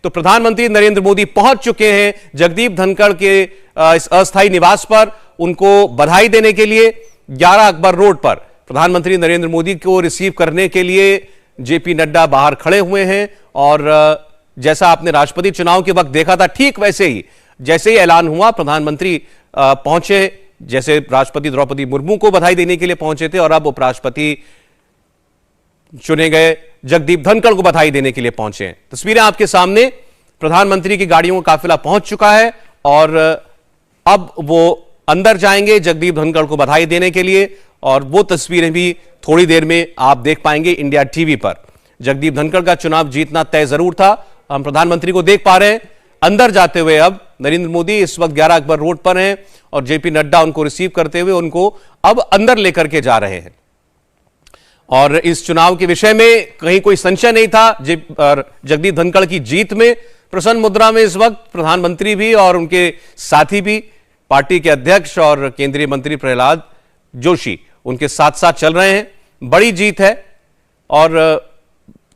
तो प्रधानमंत्री नरेंद्र मोदी पहुंच चुके हैं जगदीप धनखड़ के इस अस्थायी निवास पर। उनको बधाई देने के लिए 11 अकबर रोड पर प्रधानमंत्री नरेंद्र मोदी को रिसीव करने के लिए जेपी नड्डा बाहर खड़े हुए हैं। और जैसा आपने राष्ट्रपति चुनाव के वक्त देखा था, ठीक वैसे ही जैसे ही ऐलान हुआ प्रधानमंत्री पहुंचे, जैसे राष्ट्रपति द्रौपदी मुर्मू को बधाई देने के लिए पहुंचे थे और अब उपराष्ट्रपति चुने गए जगदीप धनखड़ को बधाई देने के लिए पहुंचे हैं। तस्वीरें आपके सामने, प्रधानमंत्री की गाड़ियों का काफिला पहुंच चुका है और अब वो अंदर जाएंगे जगदीप धनखड़ को बधाई देने के लिए। और वो तस्वीरें भी थोड़ी देर में आप देख पाएंगे इंडिया टीवी पर। जगदीप धनखड़ का चुनाव जीतना तय जरूर था। हम प्रधानमंत्री को देख पा रहे हैं अंदर जाते हुए। अब नरेंद्र मोदी इस वक्त 11 अकबर रोड पर हैं और जेपी नड्डा उनको रिसीव करते हुए उनको अब अंदर लेकर के जा रहे हैं। और इस चुनाव के विषय में कहीं कोई संशय नहीं था। जगदीप धनखड़ की जीत में प्रसन्न मुद्रा में इस वक्त प्रधानमंत्री भी और उनके साथी भी, पार्टी के अध्यक्ष और केंद्रीय मंत्री प्रहलाद जोशी उनके साथ साथ चल रहे हैं। बड़ी जीत है। और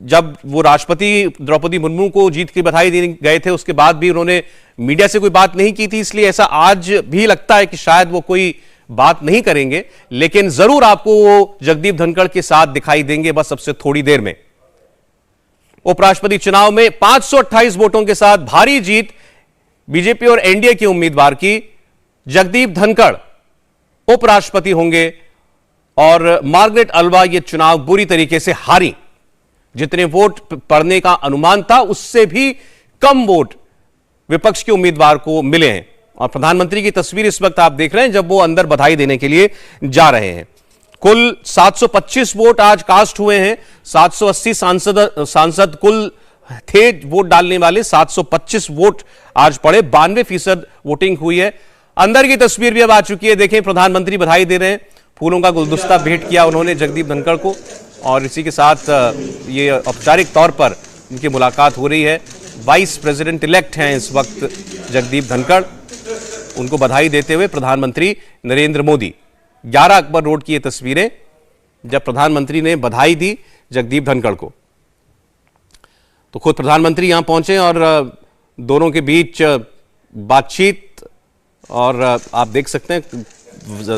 जब वो राष्ट्रपति द्रौपदी मुर्मू को जीत की बधाई देने गए थे उसके बाद भी उन्होंने मीडिया से कोई बात नहीं की थी, इसलिए ऐसा आज भी लगता है कि शायद वो कोई बात नहीं करेंगे। लेकिन जरूर आपको वो जगदीप धनखड़ के साथ दिखाई देंगे बस सबसे थोड़ी देर में। उपराष्ट्रपति चुनाव में 528 वोटों के साथ भारी जीत बीजेपी और एनडीए के उम्मीदवार की। जगदीप धनखड़ उपराष्ट्रपति होंगे और मार्गरेट अल्वा ये चुनाव बुरी तरीके से हारी। जितने वोट पड़ने का अनुमान था उससे भी कम वोट विपक्ष के उम्मीदवार को मिले हैं। और प्रधानमंत्री की तस्वीर इस वक्त आप देख रहे हैं जब वो अंदर बधाई देने के लिए जा रहे हैं। कुल 725 वोट आज कास्ट हुए हैं। 780 सांसद कुल थे वोट डालने वाले, 725 वोट आज पड़े, 92% वोटिंग हुई है। अंदर की तस्वीर भी अब आ चुकी है। देखें, प्रधानमंत्री बधाई दे रहे हैं, फूलों का गुलदस्ता भेंट किया उन्होंने जगदीप धनखड़ को और इसी के साथ ये औपचारिक तौर पर इनकी मुलाकात हो रही है। वाइस प्रेसिडेंट इलेक्ट हैं इस वक्त जगदीप धनखड़। उनको बधाई देते हुए प्रधानमंत्री नरेंद्र मोदी। 11 अकबर रोड की ये तस्वीरें जब प्रधानमंत्री ने बधाई दी जगदीप धनखड़ को, तो खुद प्रधानमंत्री यहां पहुंचे और दोनों के बीच बातचीत। और आप देख सकते हैं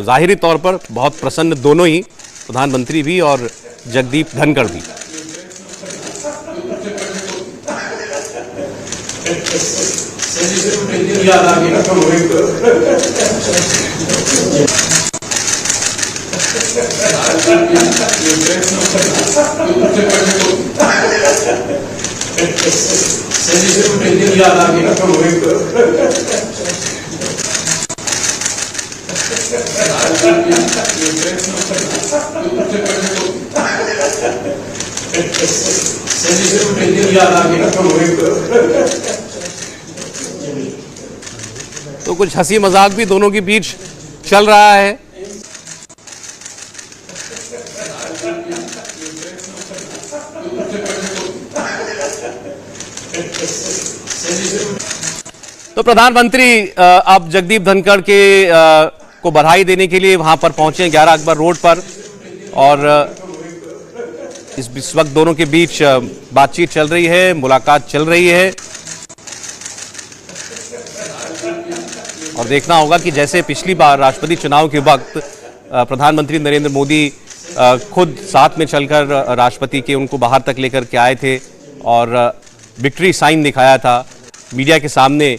जाहिरी तौर पर बहुत प्रसन्न दोनों ही, प्रधानमंत्री भी और जगदीप धनखड़ भी। तो कुछ हंसी मजाक भी दोनों के बीच चल रहा है। तो प्रधानमंत्री अब जगदीप धनखड़ के को बधाई देने के लिए वहां पर पहुंचे 11 अकबर रोड पर। और इस वक्त दोनों के बीच बातचीत चल रही है, मुलाकात चल रही है। और देखना होगा कि जैसे पिछली बार राष्ट्रपति चुनाव के वक्त प्रधानमंत्री नरेंद्र मोदी खुद साथ में चलकर राष्ट्रपति के उनको बाहर तक लेकर के आए थे और विक्ट्री साइन दिखाया था, मीडिया के सामने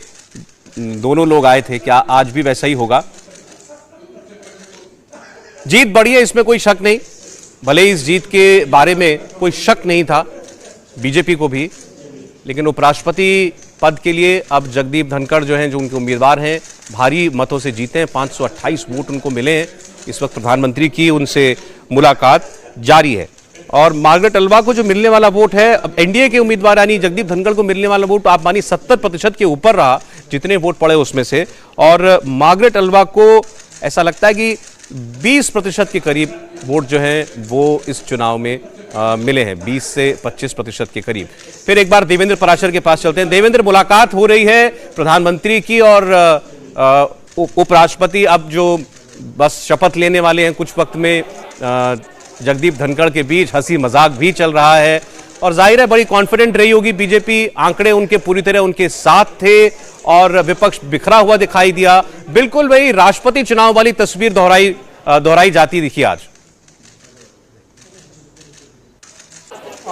दोनों लोग आए थे। क्या आज भी वैसा ही होगा? जीत बड़ी है, इसमें कोई शक नहीं। भले इस जीत के बारे में कोई शक नहीं था बीजेपी को भी, लेकिन उपराष्ट्रपति पद के लिए अब जगदीप धनखड़ जो हैं, जो उनके उम्मीदवार हैं, भारी मतों से जीते हैं। 528 वोट उनको मिले हैं। इस वक्त प्रधानमंत्री की उनसे मुलाकात जारी है। और मार्गरेट अल्वा को जो मिलने वाला वोट है, अब एनडीए के उम्मीदवार यानी जगदीप धनखड़ को मिलने वाला वोट आप मानिए 70% के ऊपर रहा जितने वोट पड़े उसमें से। और मार्गरेट अल्वा को ऐसा लगता है कि 20% के करीब वोट जो हैं वो इस चुनाव में मिले हैं, 20 से 25% के करीब। फिर एक बार देवेंद्र पराशर के पास चलते हैं। देवेंद्र, मुलाकात हो रही है प्रधानमंत्री की और उपराष्ट्रपति अब जो बस शपथ लेने वाले हैं कुछ वक्त में। जगदीप धनखड़ के बीच हंसी मजाक भी चल रहा है और जाहिर है बड़ी कॉन्फिडेंट रही होगी बीजेपी, आंकड़े उनके पूरी तरह उनके साथ थे और विपक्ष बिखरा हुआ दिखाई दिया। बिल्कुल वही राष्ट्रपति चुनाव वाली तस्वीर दोहराई जाती दिखी आज।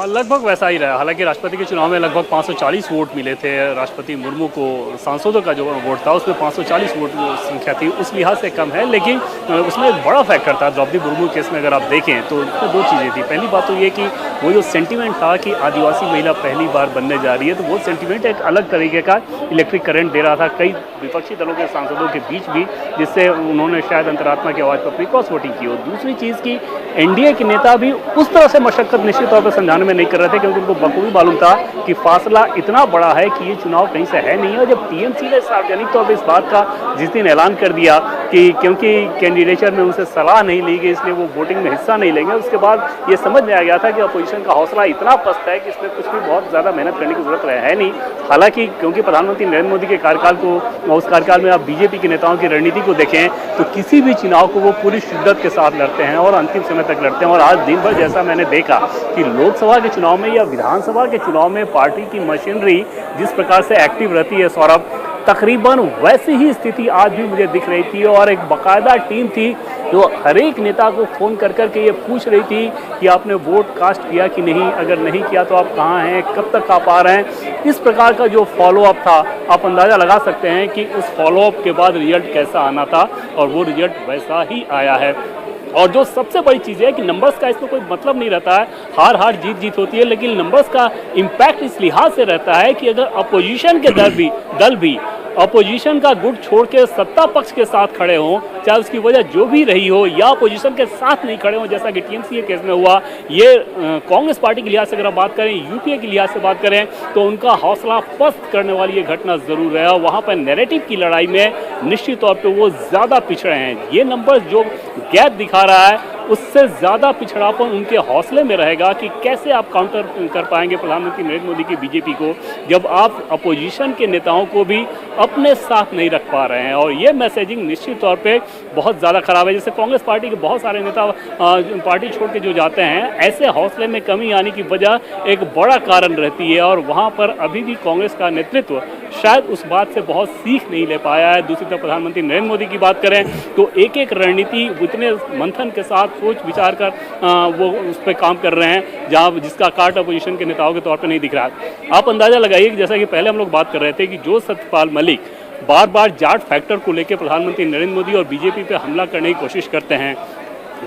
लगभग वैसा ही रहा। हालांकि राष्ट्रपति के चुनाव में लगभग 540 वोट मिले थे राष्ट्रपति मुर्मू को, सांसदों का जो वोट था उसमें 540 वोट संख्या थी, उस लिहाज से कम है। लेकिन उसमें एक बड़ा फैक्टर था द्रौपदी मुर्मू केस में, अगर आप देखें तो उसमें दो चीज़ें थी। पहली बात तो ये कि वो जो सेंटिमेंट था कि आदिवासी महिला पहली बार बनने जा रही है, तो वो सेंटिमेंट एक अलग तरीके का इलेक्ट्रिक करंट दे रहा था कई विपक्षी दलों के सांसदों के बीच भी, जिससे उन्होंने शायद अंतरात्मा की आवाज़ पर क्रॉस वोटिंग की। और दूसरी चीज़ की एनडीए के नेता भी उस तरह से मशक्कत निश्चित तौर पर समझाने में नहीं कर रहे थे, क्योंकि उनको बखूबी मालूम था कि फासला इतना बड़ा है कि ये चुनाव कहीं से है नहीं। और जब टीएमसी ने सार्वजनिक तौर पर इस बात का जिस दिन ऐलान कर दिया कि क्योंकि कैंडिडेचर में उनसे सलाह नहीं ली गई इसलिए वो वोटिंग में हिस्सा नहीं लेंगे, उसके बाद ये समझ में आ गया था कि अपोजिशन का हौसला इतना पस्त है कि इसमें कुछ भी बहुत ज़्यादा मेहनत करने की जरूरत है नहीं। हालांकि क्योंकि प्रधानमंत्री नरेंद्र मोदी के कार्यकाल को, उस कार्यकाल में आप बीजेपी के नेताओं की रणनीति को देखें तो किसी भी चुनाव को वो पूरी शिद्दत के साथ लड़ते हैं और अंतिम समय तक लड़ते हैं। और आज दिन भर जैसा मैंने देखा कि लोकसभा के चुनाव में या विधानसभा के चुनाव में पार्टी की मशीनरी जिस प्रकार से एक्टिव रहती है सौरभ, तकरीबन वैसी ही स्थिति आज भी मुझे दिख रही थी। और एक बाकायदा टीम थी जो हर एक नेता को फ़ोन कर करके ये पूछ रही थी कि आपने वोट कास्ट किया कि नहीं, अगर नहीं किया तो आप कहाँ हैं, कब तक आप आ रहे हैं। इस प्रकार का जो फॉलोअप था, आप अंदाज़ा लगा सकते हैं कि उस फॉलोअप के बाद रिजल्ट कैसा आना था, और वो रिजल्ट वैसा ही आया है। और जो सबसे बड़ी चीज़ है कि नंबर्स का इसमें कोई मतलब नहीं रहता है, हार जीत होती है, लेकिन नंबर्स का इम्पैक्ट इस लिहाज से रहता है कि अगर अपोजिशन के दल भी अपोजिशन का गुट छोड़ के सत्ता पक्ष के साथ खड़े हों, चाहे उसकी वजह जो भी रही हो, या अपोजिशन के साथ नहीं खड़े हों, जैसा कि टीएमसी के केस में हुआ। ये कांग्रेस पार्टी के लिहाज से अगर बात करें, यूपीए के लिहाज से बात करें, तो उनका हौसला पस्त करने वाली ये घटना ज़रूर है। और वहाँ पर नैरेटिव की लड़ाई में निश्चित तौर पर वो ज़्यादा पिछड़े हैं। ये नंबर जो गैप दिखा रहा है उससे ज़्यादा पिछड़ापन उनके हौसले में रहेगा कि कैसे आप काउंटर कर पाएंगे प्रधानमंत्री नरेंद्र मोदी की बीजेपी को, जब आप अपोजिशन के नेताओं को भी अपने साथ नहीं रख पा रहे हैं। और ये मैसेजिंग निश्चित तौर पे बहुत ज़्यादा खराब है। जैसे कांग्रेस पार्टी के बहुत सारे नेता पार्टी छोड़ के जो जाते हैं, ऐसे हौसले में कमी आने की वजह एक बड़ा कारण रहती है। और वहाँ पर अभी भी कांग्रेस का नेतृत्व शायद उस बात से बहुत सीख नहीं ले पाया है। दूसरी तरफ प्रधानमंत्री नरेंद्र मोदी की बात करें तो एक एक रणनीति इतने मंथन के साथ सोच विचार कर वो उस पर काम कर रहे हैं, जहाँ जिसका कार्ड अपोजिशन के नेताओं के तौर पर नहीं दिख रहा है। आप अंदाजा लगाइए कि जैसा कि पहले हम लोग बात कर रहे थे कि जो सत्यपाल मलिक बार बार जाट फैक्टर को लेकर प्रधानमंत्री नरेंद्र मोदी और बीजेपी पे हमला करने की कोशिश करते हैं,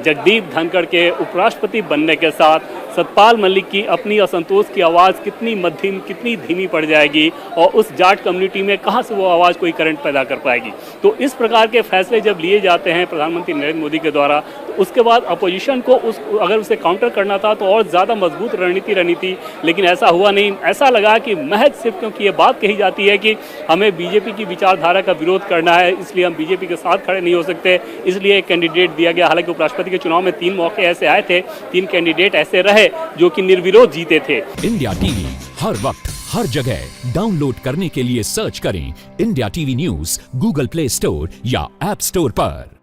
जगदीप धनखड़ के उपराष्ट्रपति बनने के साथ सतपाल मलिक की अपनी असंतोष की आवाज़ कितनी मध्यम, कितनी धीमी पड़ जाएगी, और उस जाट कम्युनिटी में कहाँ से वो आवाज़ कोई करंट पैदा कर पाएगी। तो इस प्रकार के फैसले जब लिए जाते हैं प्रधानमंत्री नरेंद्र मोदी के द्वारा, तो उसके बाद अपोजिशन को अगर उसे काउंटर करना था तो और ज़्यादा मजबूत रणनीति, लेकिन ऐसा हुआ नहीं। ऐसा लगा कि महज सिर्फ क्योंकि ये बात कही जाती है कि हमें बीजेपी की विचारधारा का विरोध करना है, इसलिए हम बीजेपी के साथ खड़े नहीं हो सकते, इसलिए एक कैंडिडेट दिया गया। हालांकि उपराष्ट्रपति के चुनाव में 3 मौके ऐसे आए थे, 3 कैंडिडेट ऐसे रहे जो कि निर्विरोध जीते थे। इंडिया टीवी हर वक्त हर जगह डाउनलोड करने के लिए सर्च करें India TV news Google play store या ऐप स्टोर पर।